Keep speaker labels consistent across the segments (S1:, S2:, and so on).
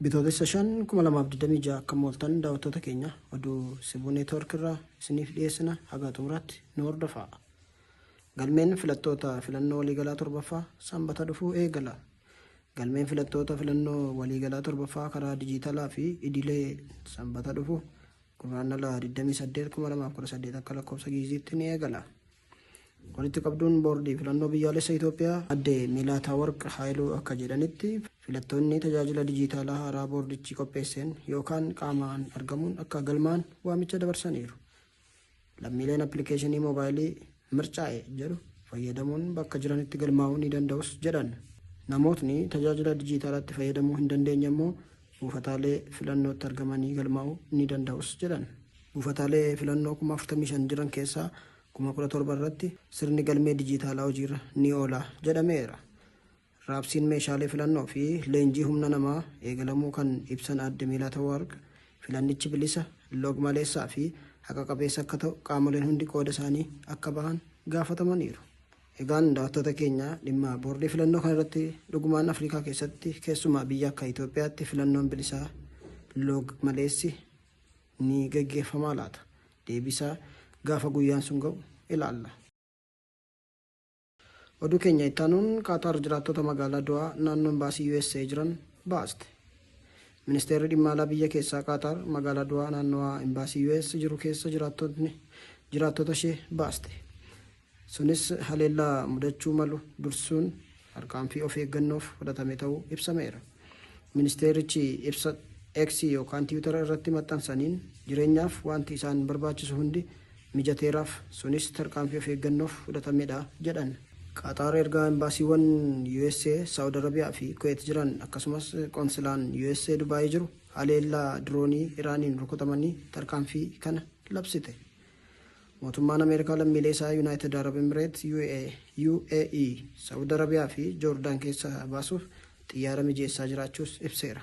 S1: Bitootessa 5,2026 akka mooltan daawwattoota keenya oduu Sibuu Neetwoork irraa isiniif dhiyeessina haga xumuraatti nu hordofaa. Galmeen filattoota filannoo waliigalaa torbaffaa sanbata dhufuu eegala. Galmeen filattoota filannoo waliigalaa torbaffaa karaa dijitaalaa fi idilee sanbata dhufu guraandhala 28/2018 akka lakkoofsa giiziitti ni eegala. Walitti qabduun boordii filannoo biyyaalessa Itoophiyaa adde Milaataa Warq Haayiluu akka jedhanitti filattoonni tajaajila dijitaalaa haaraa boordichi qopheesseen yookaan qaamaan argamuun akka galmaan waamicha dabarsaniiru. Lammiileen appilikeeshinii moobaayilii mircaa'e jedhu fayyadamuun bakka jiranitti galmaa'uu ni danda'us jedhan. Namootni tajaajila dijitaalaatti fayyadamuu hin dandeenye immoo buufataalee filannootti argamanii galmaa'uu ni danda'us jedhan. Buufataalee filannoo 45,000 jiran keessaa 17,000 irratti sirni galmee dijitaalaa hojiirra ni oola jedhameera. Raabsiin meeshaalee filannoo fi leenjii humna namaa eegalamuu kan ibsan adde Milaataa Warq filannichi bilisa, loog maleessaa fi haqa qabeessa akka ta'u qaamoleen hundi qooda isaanii akka bahan gaafatamaniiru. Egaan daawwattoota keenya dhimma boordii filannoo kana irratti dhugumaan Afrikaa keessatti keessumaa biyya akka Itoophiyaatti filannoon bilisaa loog maleessi ni gaggeeffamaa laata? Deebisaa gaafa guyyaan sun ga'u ilaalla. Oduu keenya itti aanuun Qaataar jiraattota magaalaa Do'aa naannoo imbaasii USA jiran baaste. Ministeerri dhimma alaa biyya keessaa Qaataar magaalaa Do'aa naannoo imbaasii US jiru keessa jiraattota ishee baaste. Sunis haleellaa mudachuu malu dursuun harkaanfii of eeggannoof fudhatame ta'uu ibsameera. Ministeerichi ibsa X yookaan Twitter irratti maxxansaniin jireenyaaf wanti isaan barbaachisu hundi mijateeraaf sunis tarkaanfii of eeggannoof fudhatamedha jedhan. Qaataar ergaa imbaasiiwwan USA, Saawud Arabiyaa fi Kuweet jiran akkasumas qoonsilaan USA Dubaayii jiru haleellaa diroonii Iraaniin rukutamanii tarkaanfii kana labsite. Mootummaan Ameerikaa lammiilee isaa United Arab Emirates UAE, Saawud Arabiyaa fi Joordaan keessa baasuuf xiyyaara mijeessaa jiraachuus ibseera.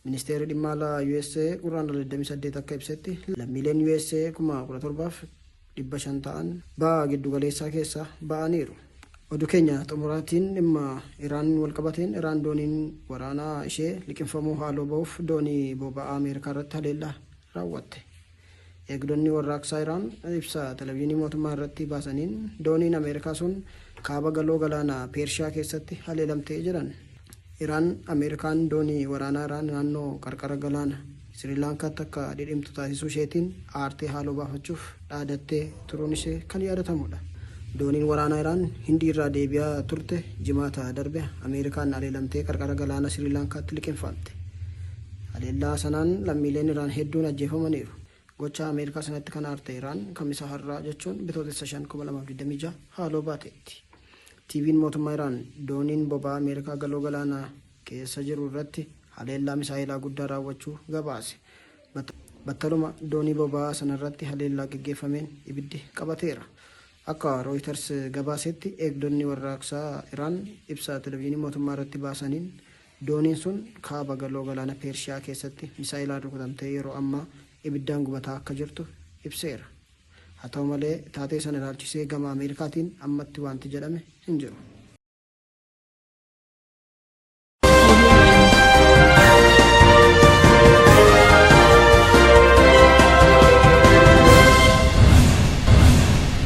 S1: Ministeerri dhimma alaa USA guraandhala 28 akka ibsetti lammiileen USA 17,500 ta'an ba'a giddugaleessaa keessa ba'aniiru. Oduu keenya xumuraatiin dhimma Iraan walqabateen Iraan dooniin waraanaa ishee liqinfamuu haaloo ba'uuf doonii boba'aa Ameerikaa irratti haleellaa raawwatte. Eegdonni warraaqsaa Iraan ibsa televezyiinii mootummaa irratti baasaniin dooniin Ameerikaa sun kaaba galoo galaana Pershiyaa keessatti haleelamtee jedhan. Iraan Ameerikaan doonii waraanaa Iraan naannoo qarqara galaana Sri Lankaatti akka dhidhimtu taasisuu isheetiin aartee haaloo baafachuuf dhaadattee turuun ishee kan yaadatamudha. Dooniin waraanaa Iraan Hindii irraa deebi'aa turte jimaata darbe Ameerikaan haleelamtee qarqara galaana Sri Lankaatti liqinfamte. Haleellaa sanaan lammiileen Iraan hedduun ajjeefamaniiru. Gocha Ameerikaa sanatti kan aarte Iraan kamisa har'aa jechuun bitootessa 5,2026 haaloo baateetti. TV'n mootummaa Iraan dooniin boba'aa Ameerikaa galoo galaanaa keessa jiru irratti haleellaa misaa'ilaa guddaa raawwachuu gabaase. Battaluma doonii boba'aa sanarratti haleellaa gaggeeffameen ibiddi qabateera. Akka Reuters gabaasetti eegdonni warraaqsaa Iraan ibsa televezyiinii mootummaa irratti baasaniin dooniin sun kaaba galoo galaana Pershiyaa keessatti misaa'ilaan rukutamtee yeroo ammaa ibiddaan gubataa akka jirtu ibseera. Haa ta'u malee taatee sana ilaalchisee gama Ameerikaatiin ammatti wanti jedhame hin jiru.